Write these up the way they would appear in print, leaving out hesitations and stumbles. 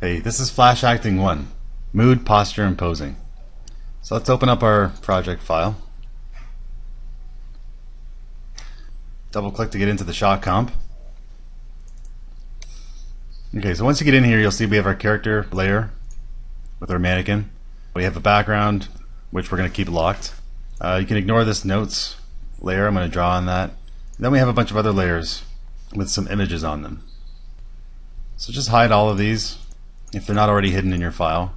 Hey, this is Flash Acting 1, Mood, Posture, and Posing. So let's open up our project file. Double click to get into the shot comp. Okay, so once you get in here, you'll see we have our character layer with our mannequin. We have a background, which we're going to keep locked. You can ignore this notes layer. I'm going to draw on that. And then we have a bunch of other layers with some images on them. So just hide all of these if they're not already hidden in your file.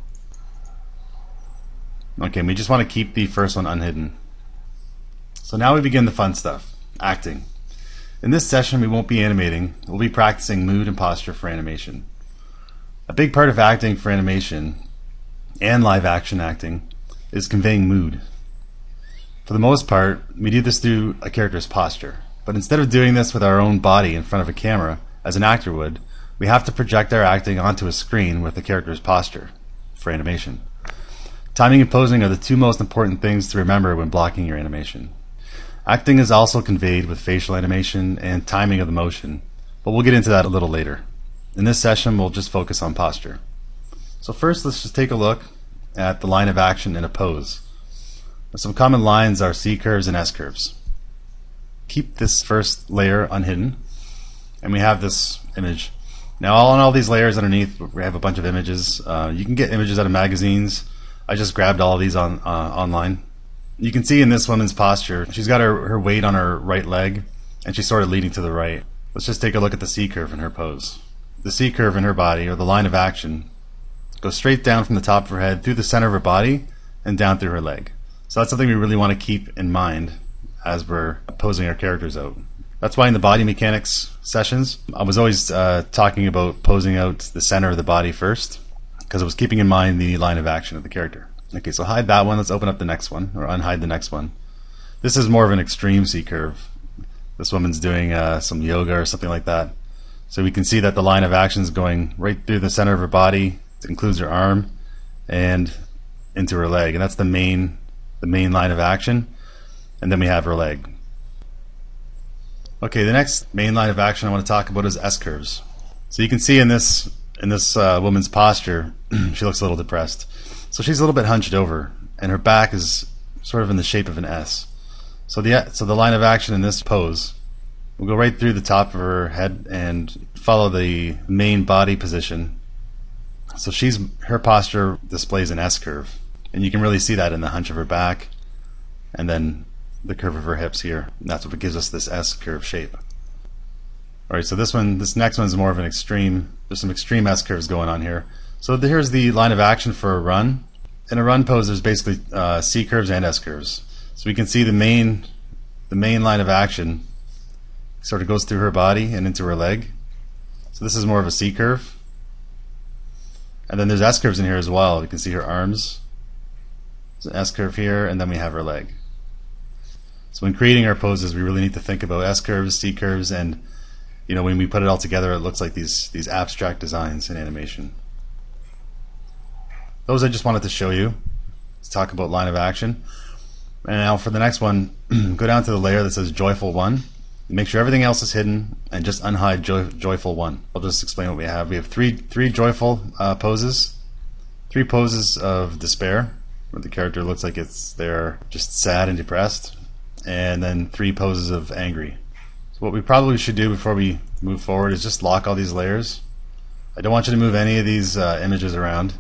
Okay, we just want to keep the first one unhidden. So now we begin the fun stuff, acting. In this session we won't be animating, we'll be practicing mood and posture for animation. A big part of acting for animation and live action acting is conveying mood. For the most part, we do this through a character's posture. But instead of doing this with our own body in front of a camera, as an actor would, we have to project our acting onto a screen with the character's posture for animation. Timing and posing are the two most important things to remember when blocking your animation. Acting is also conveyed with facial animation and timing of the motion, but we'll get into that a little later. In this session, we'll just focus on posture. So first, let's just take a look at the line of action in a pose. Some common lines are C curves and S curves. Keep this first layer unhidden, and we have this image. Now on all these layers underneath, we have a bunch of images. You can get images out of magazines. I just grabbed all of these online. You can see in this woman's posture, she's got her weight on her right leg, and she's sort of leaning to the right. Let's just take a look at the C curve in her pose. The C curve in her body, or the line of action, goes straight down from the top of her head through the center of her body and down through her leg. So that's something we really want to keep in mind as we're posing our characters out. That's why in the body mechanics sessions, I was always talking about posing out the center of the body first, because I was keeping in mind the line of action of the character. Okay, so hide that one. Let's open up the next one, or unhide the next one. This is more of an extreme C curve. This woman's doing some yoga or something like that. So we can see that the line of action is going right through the center of her body. It includes her arm and into her leg, and that's the main line of action. And then we have her leg. Okay, the next main line of action I want to talk about is S curves. So you can see in this woman's posture, she looks a little depressed. So she's a little bit hunched over, and her back is sort of in the shape of an S. So the line of action in this pose will go right through the top of her head and follow the main body position. So her posture displays an S curve, and you can really see that in the hunch of her back, and then the curve of her hips here. And that's what gives us this S curve shape. Alright, so this next one is more of an extreme. There's some extreme S curves going on here. So here's the line of action for a run. In a run pose, there's basically C curves and S curves. So we can see the main line of action sort of goes through her body and into her leg. So this is more of a C curve. And then there's S curves in here as well. You can see her arms. There's an S curve here, and then we have her leg. So when creating our poses, we really need to think about S curves, C curves, and when we put it all together, it looks like these abstract designs in animation. Those I just wanted to show you. Let's talk about line of action. And now for the next one, go down to the layer that says Joyful 1. Make sure everything else is hidden, and just unhide Joyful 1. I'll just explain what we have. We have three joyful poses, 3 poses of despair, where the character looks like they're just sad and depressed, and then 3 poses of angry. So what we probably should do before we move forward is just lock all these layers. I don't want you to move any of these images around.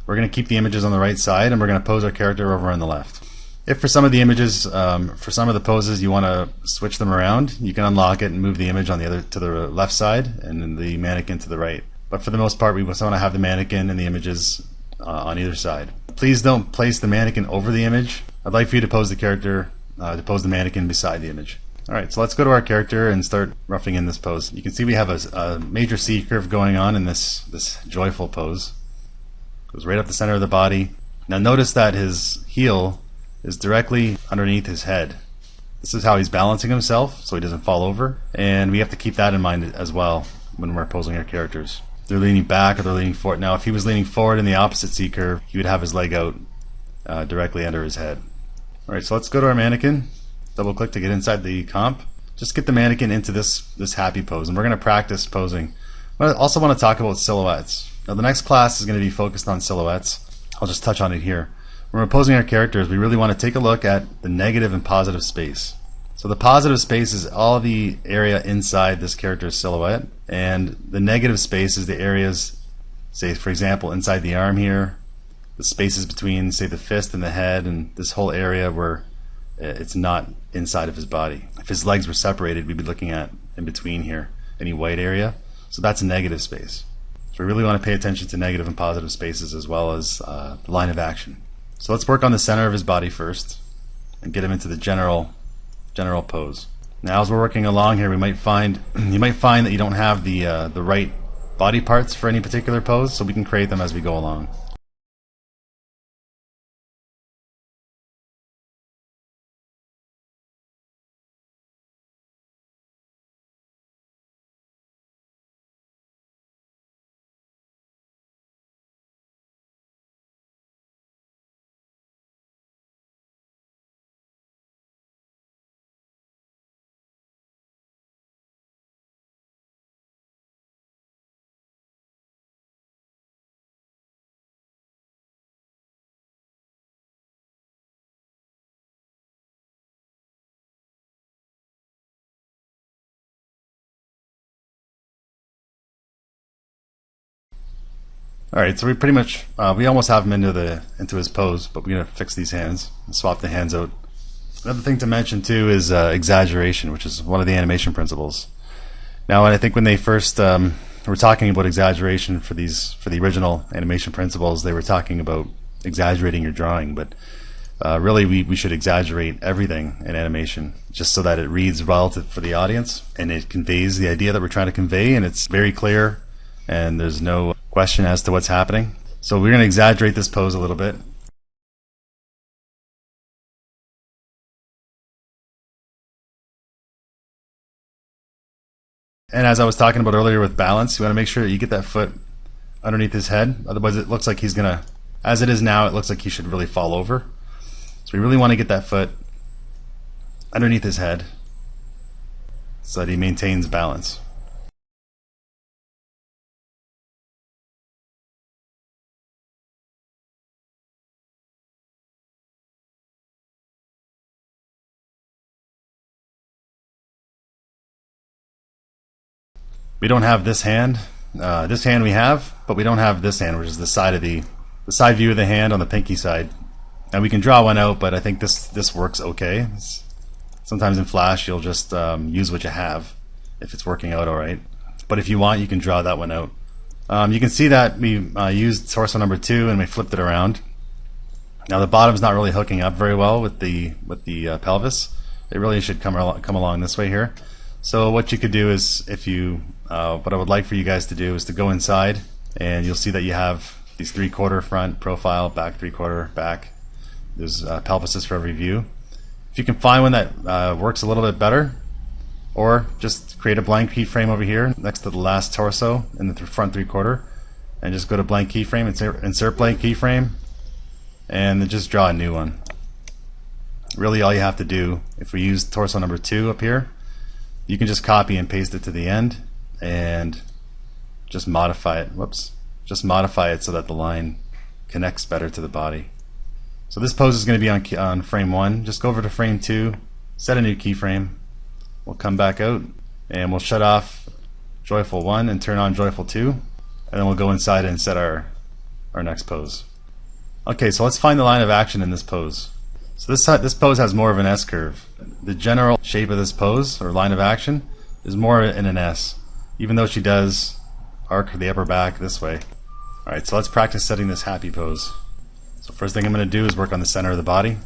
We're going to keep the images on the right side, and we're going to pose our character over on the left. If for some of the images, for some of the poses, you want to switch them around, you can unlock it and move the image to the left side and then the mannequin to the right. But for the most part, we just want to have the mannequin and the images on either side. Please don't place the mannequin over the image. I'd like for you to pose the character, to pose the mannequin beside the image. Alright, so let's go to our character and start roughing in this pose. You can see we have a major C curve going on in this joyful pose. Goes right up the center of the body. Now notice that his heel is directly underneath his head. This is how he's balancing himself so he doesn't fall over, and we have to keep that in mind as well when we're posing our characters. They're leaning back or they're leaning forward. Now if he was leaning forward in the opposite C curve, he would have his leg out directly under his head. Alright, so let's go to our mannequin. Double click to get inside the comp. Just get the mannequin into this happy pose, and we're going to practice posing. I also want to talk about silhouettes. Now the next class is going to be focused on silhouettes. I'll just touch on it here. When we're posing our characters, we really want to take a look at the negative and positive space. So the positive space is all the area inside this character's silhouette, and the negative space is the areas, say for example inside the arm here, the spaces between say the fist and the head, and this whole area where it's not inside of his body. If his legs were separated, we'd be looking at in between here, any white area. So that's a negative space. So we really want to pay attention to negative and positive spaces as well as the line of action. So let's work on the center of his body first and get him into the general pose. Now as we're working along here, you might find that you don't have the right body parts for any particular pose, so we can create them as we go along. Alright, so we pretty much, we almost have him into his pose, but we're going to fix these hands and swap the hands out. Another thing to mention too is exaggeration, which is one of the animation principles. Now I think when they first were talking about exaggeration for the original animation principles, they were talking about exaggerating your drawing, but really we should exaggerate everything in animation just so that it reads well for the audience and it conveys the idea that we're trying to convey, and it's very clear and there's no question as to what's happening. So we're going to exaggerate this pose a little bit. And as I was talking about earlier with balance, you want to make sure that you get that foot underneath his head. Otherwise it looks like he's going to, as it is now, it looks like he should really fall over. So we really want to get that foot underneath his head so that he maintains balance. We don't have this hand. This hand we have, but we don't have this hand, which is the side view of the hand on the pinky side. And we can draw one out, but I think this works okay. Sometimes in Flash you'll just use what you have if it's working out alright. But if you want, you can draw that one out. You can see that we used torso number 2 and we flipped it around. Now the bottom's not really hooking up very well with the pelvis. It really should come along this way here. So what you could do is, what I would like for you guys to do is to go inside, and you'll see that you have these 3/4 front profile, back 3/4 back. There's pelvises for every view. If you can find one that works a little bit better, or just create a blank keyframe over here next to the last torso in the front 3/4, and just go to blank keyframe, insert blank keyframe, and then just draw a new one. Really all you have to do, if we use torso number 2 up here, you can just copy and paste it to the end and just modify it. Just modify it so that the line connects better to the body. So this pose is going to be on frame 1. Just go over to frame 2, set a new keyframe. We'll come back out and we'll shut off Joyful 1 and turn on Joyful 2, and then we'll go inside and set our next pose. Okay, so let's find the line of action in this pose. So this pose has more of an S curve. The general shape of this pose, or line of action, is more in an S, even though she does arc the upper back this way. Alright, so let's practice setting this happy pose. So first thing I'm going to do is work on the center of the body.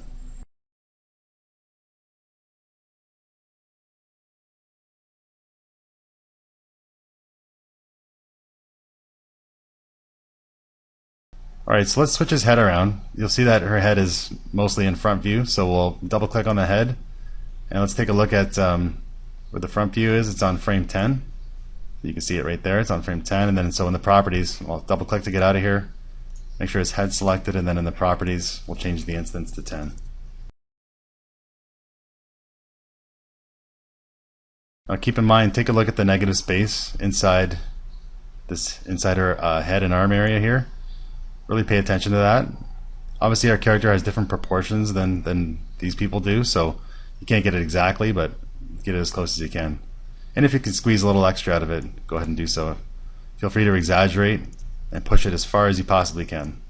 Alright, so let's switch his head around. You'll see that her head is mostly in front view, so we'll double click on the head, and let's take a look at where the front view is. It's on frame 10. You can see it right there. It's on frame 10, and then so in the properties, I'll double click to get out of here. Make sure his head's selected, and then in the properties, we'll change the instance to 10. Now keep in mind, take a look at the negative space inside this inside her head and arm area here. Really pay attention to that. Obviously our character has different proportions than these people do, so you can't get it exactly, but get it as close as you can. And if you can squeeze a little extra out of it, go ahead and do so. Feel free to exaggerate and push it as far as you possibly can.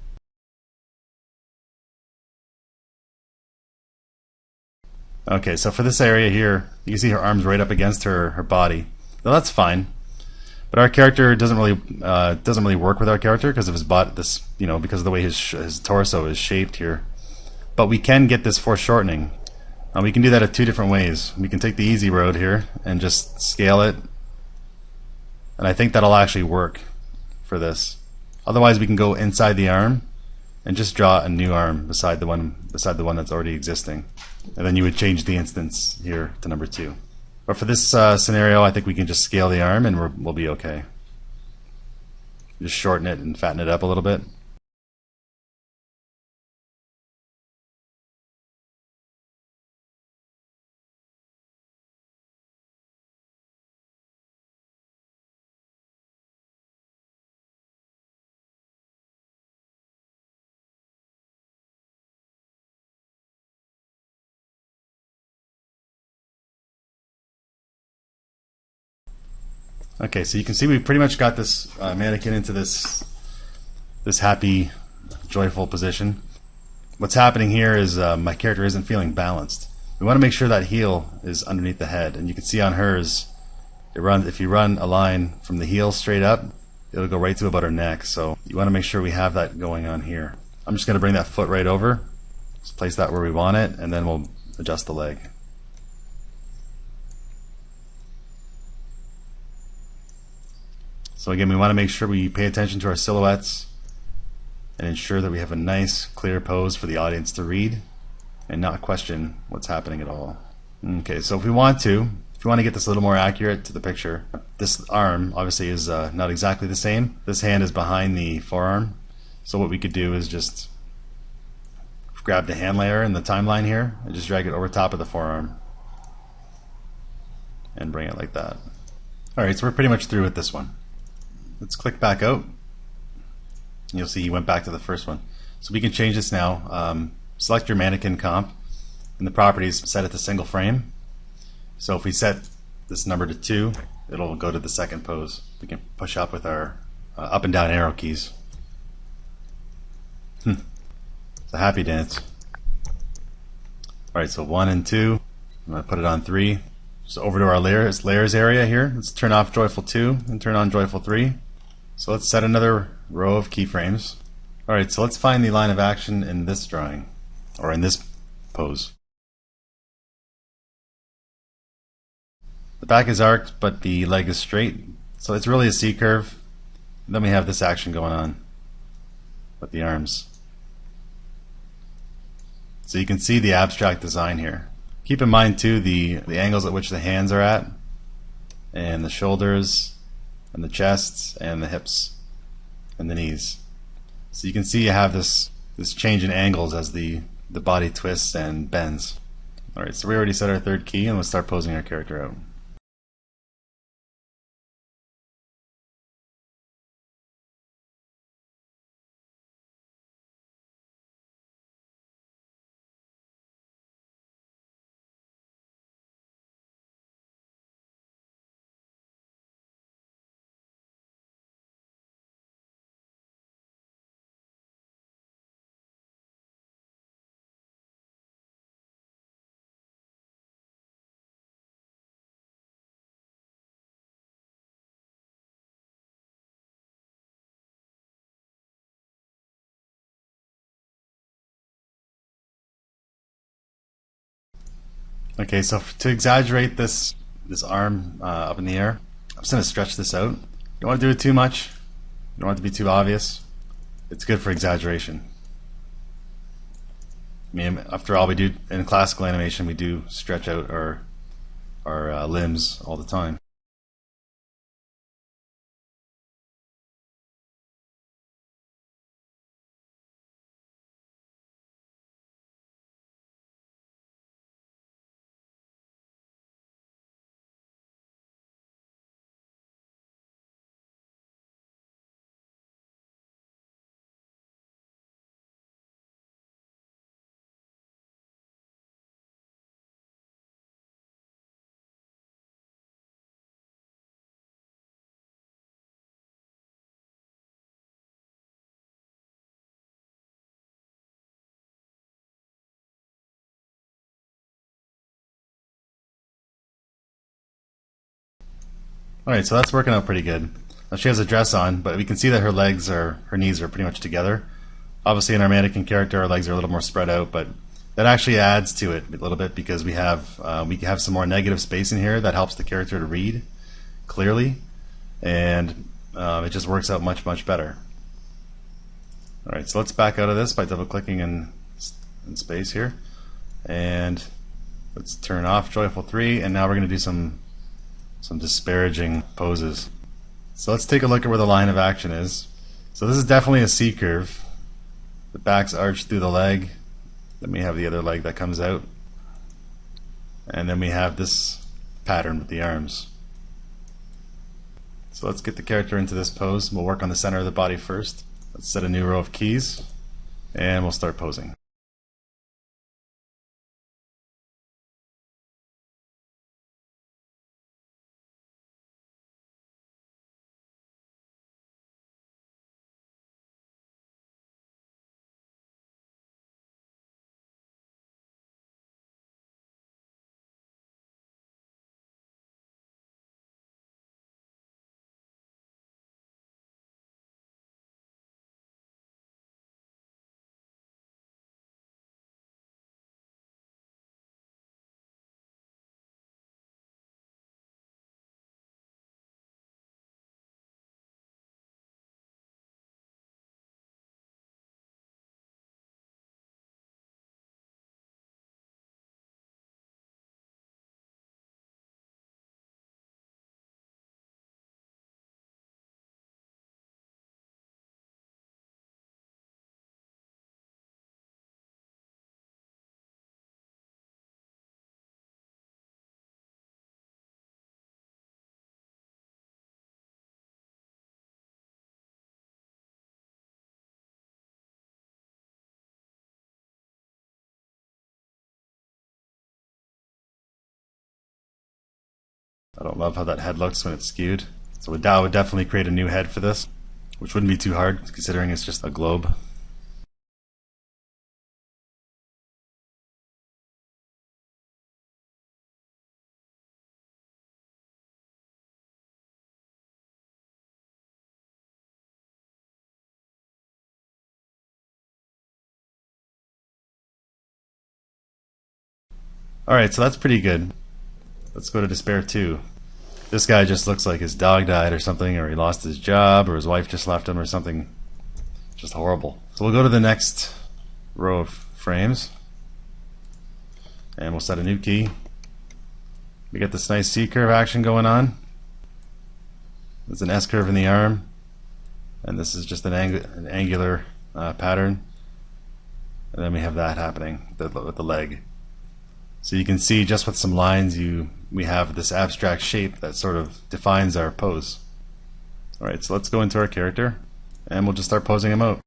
Okay, so for this area here, you can see her arms right up against her body. Now that's fine, but our character doesn't really work with our character because of his body. Because of the way his torso is shaped here. But we can get this foreshortening. We can do that in two different ways. We can take the easy road here and just scale it, and I think that'll actually work for this. Otherwise, we can go inside the arm and just draw a new arm beside the one that's already existing, and then you would change the instance here to number 2. But for this scenario, I think we can just scale the arm and we'll be okay. Just shorten it and fatten it up a little bit. Okay, so you can see we pretty much got this mannequin into this happy, joyful position. What's happening here is my character isn't feeling balanced. We want to make sure that heel is underneath the head, and you can see on hers, if you run a line from the heel straight up, it'll go right to about her neck. So you want to make sure we have that going on here. I'm just going to bring that foot right over, just place that where we want it, and then we'll adjust the leg. So again, we want to make sure we pay attention to our silhouettes and ensure that we have a nice, clear pose for the audience to read and not question what's happening at all. Okay, so if you want to get this a little more accurate to the picture, this arm obviously is not exactly the same. This hand is behind the forearm. So what we could do is just grab the hand layer in the timeline here and just drag it over top of the forearm and bring it like that. Alright, so we're pretty much through with this one. Let's click back out. You'll see he went back to the first one. So we can change this now. Select your mannequin comp. In the properties, set it to single frame. So if we set this number to 2, it'll go to the second pose. We can push up with our up and down arrow keys. It's a happy dance. Alright, so 1 and 2. I'm going to put it on 3. So over to our layers area here. Let's turn off Joyful 2 and turn on Joyful 3. So let's set another row of keyframes. Alright, so let's find the line of action in this drawing, or in this pose. The back is arced, but the leg is straight, so it's really a C curve. And then we have this action going on with the arms. So you can see the abstract design here. Keep in mind too the angles at which the hands are at, and the shoulders, and the chest, and the hips, and the knees. So you can see you have this change in angles as the body twists and bends. Alright, so we already set our third key, and let's start posing our character out. Okay, so to exaggerate this arm up in the air, I'm just going to stretch this out. You don't want to do it too much. You don't want it to be too obvious. It's good for exaggeration. I mean, after all, we do in classical animation, we do stretch out our limbs all the time. Alright, so that's working out pretty good. Now she has a dress on, but we can see that her knees are pretty much together. Obviously in our mannequin character our legs are a little more spread out, but that actually adds to it a little bit because we have some more negative space in here that helps the character to read clearly, and it just works out much better. Alright, so let's back out of this by double clicking in space here, and let's turn off Joyful 3, and now we're going to do some disparaging poses. So let's take a look at where the line of action is. So this is definitely a C curve. The back's arched through the leg, then we have the other leg that comes out, and then we have this pattern with the arms. So let's get the character into this pose. We'll work on the center of the body first. Let's set a new row of keys, and we'll start posing. I don't love how that head looks when it's skewed. So I would definitely create a new head for this, which wouldn't be too hard considering it's just a globe. Alright, so that's pretty good. Let's go to Despair 2. This guy just looks like his dog died or something, or he lost his job, or his wife just left him or something. Just horrible. So we'll go to the next row of frames, and we'll set a new key. We get this nice C-curve action going on. There's an S-curve in the arm, and this is just an angular pattern. And then we have that happening with the leg. So you can see just with some lines we have this abstract shape that sort of defines our pose. Alright, so let's go into our character and we'll just start posing him out.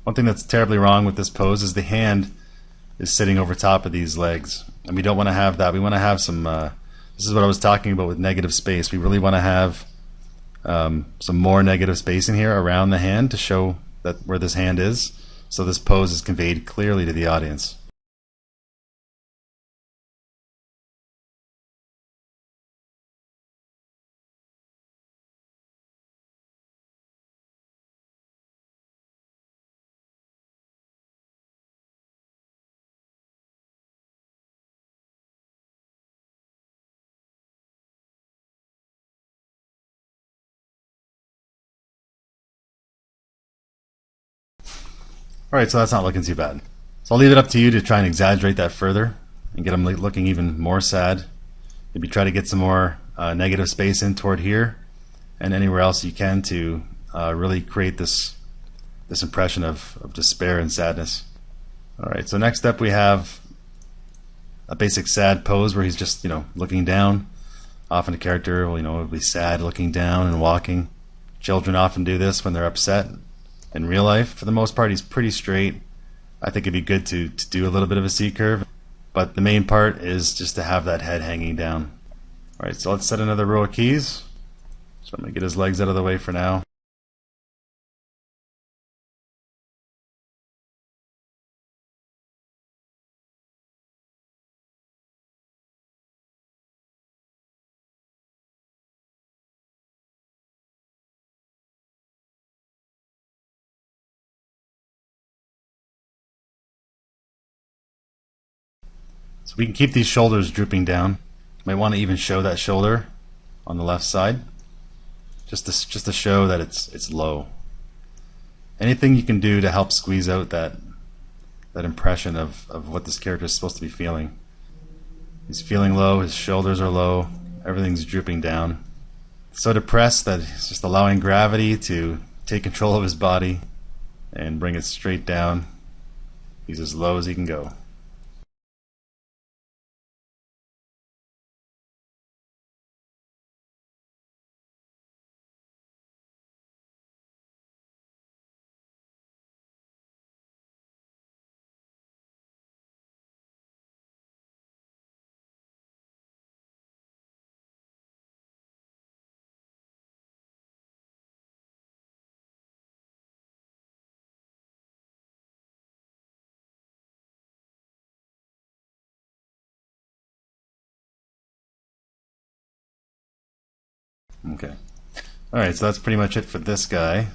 One thing that's terribly wrong with this pose is the hand is sitting over top of these legs, and we don't want to have that. We want to have some this is what I was talking about with negative space. We really want to have some more negative space in here around the hand to show that where this hand is, so this pose is conveyed clearly to the audience. Alright, so that's not looking too bad. So I'll leave it up to you to try and exaggerate that further and get them looking even more sad. Maybe try to get some more negative space in toward here and anywhere else you can to really create this impression of despair and sadness. Alright, so next up we have a basic sad pose where he's just, looking down. Often a character will be sad looking down and walking. Children often do this when they're upset. In real life, for the most part, he's pretty straight. I think it'd be good to do a little bit of a C curve, but the main part is just to have that head hanging down. Alright, so let's set another row of keys. So I'm going to get his legs out of the way for now. So we can keep these shoulders drooping down. Might want to even show that shoulder on the left side, just to show that it's low. Anything you can do to help squeeze out that impression of what this character is supposed to be feeling. He's feeling low, his shoulders are low, everything's drooping down. So depressed that he's just allowing gravity to take control of his body and bring it straight down. He's as low as he can go. Okay. Alright, so that's pretty much it for this guy.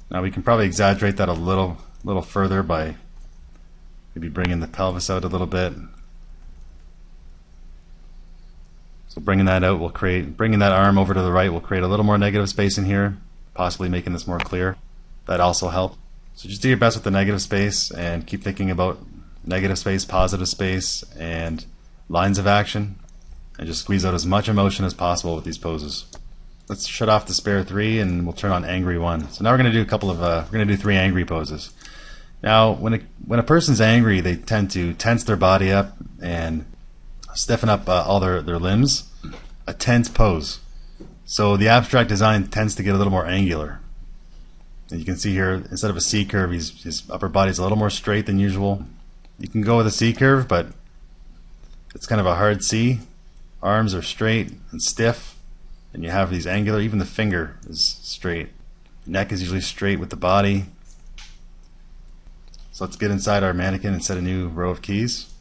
Now we can probably exaggerate that a little further by maybe bringing the pelvis out a little bit. So bringing that out will bringing that arm over to the right will create a little more negative space in here, possibly making this more clear. That also helped. So just do your best with the negative space and keep thinking about negative space, positive space, and lines of action. And just squeeze out as much emotion as possible with these poses. Let's shut off Despair 3 and we'll turn on Angry 1. So now we're going to do 3 angry poses. Now when a person's angry, they tend to tense their body up and stiffen up all their limbs. A tense pose. So the abstract design tends to get a little more angular. And you can see here, instead of a C curve, his upper body's a little more straight than usual. You can go with a C curve, but it's kind of a hard C. Arms are straight and stiff, and you have these angular, even the finger is straight. Neck is usually straight with the body. So let's get inside our mannequin and set a new row of keys.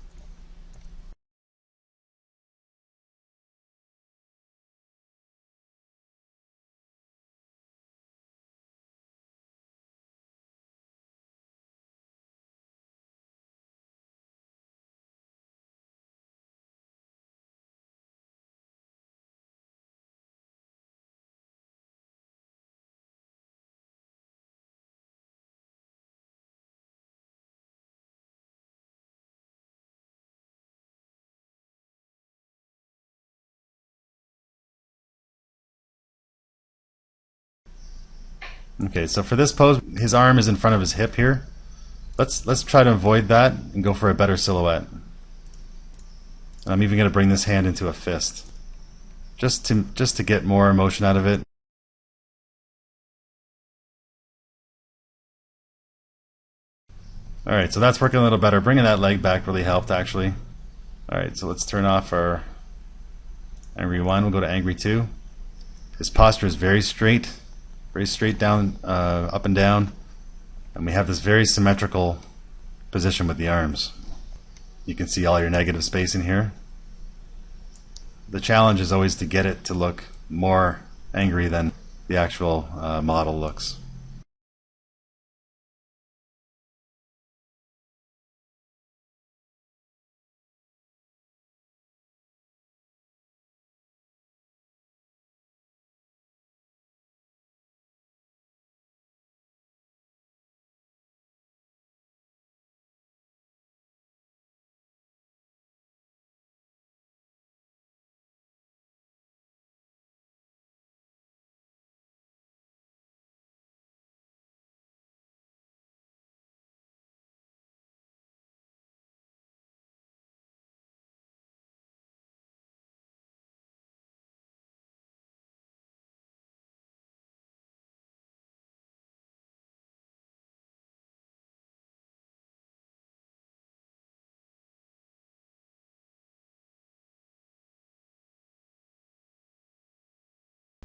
Okay, so for this pose, his arm is in front of his hip here. Let's try to avoid that and go for a better silhouette. And I'm even going to bring this hand into a fist, just to get more emotion out of it. All right, so that's working a little better. Bringing that leg back really helped, actually. All right, so let's turn off our Angry 1. We'll go to Angry 2. His posture is very straight down, up and down, and we have this very symmetrical position with the arms. You can see all your negative spacing here. The challenge is always to get it to look more angry than the actual model looks.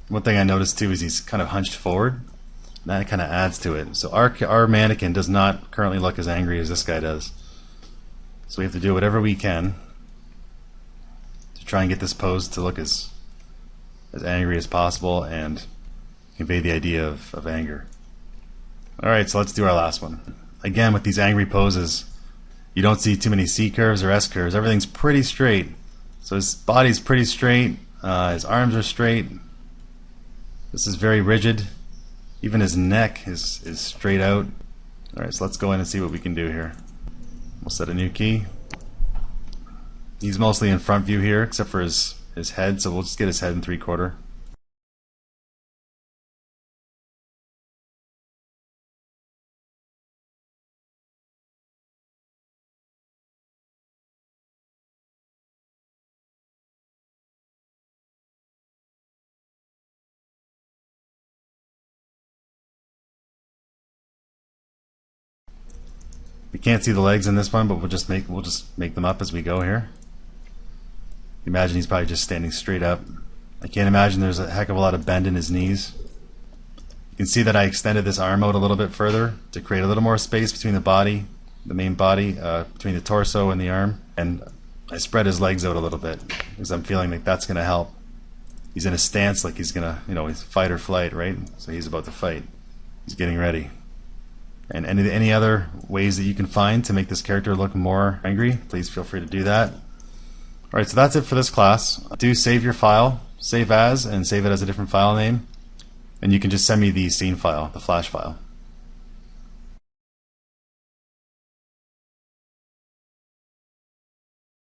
One thing I noticed too is he's kind of hunched forward. That kind of adds to it. So our mannequin does not currently look as angry as this guy does. So we have to do whatever we can to try and get this pose to look as angry as possible and convey the idea of anger. Alright, so let's do our last one. Again, with these angry poses, you don't see too many C curves or S curves. Everything's pretty straight. So his body's pretty straight, his arms are straight. This is very rigid. Even his neck is straight out. Alright, so let's go in and see what we can do here. We'll set a new key. He's mostly in front view here, except for his head, so we'll just get his head in 3/4. We can't see the legs in this one, but we'll just make them up as we go here. Imagine he's probably just standing straight up. I can't imagine there's a heck of a lot of bend in his knees. You can see that I extended this arm out a little bit further to create a little more space between the body, the main body, between the torso and the arm, and I spread his legs out a little bit because I'm feeling like that's going to help. He's in a stance like he's gonna, he's fight or flight, right? So he's about to fight. He's getting ready. And any other ways that you can find to make this character look more angry, please feel free to do that. Alright, so that's it for this class. Do save your file, save as, and save it as a different file name. And you can just send me the scene file, the Flash file.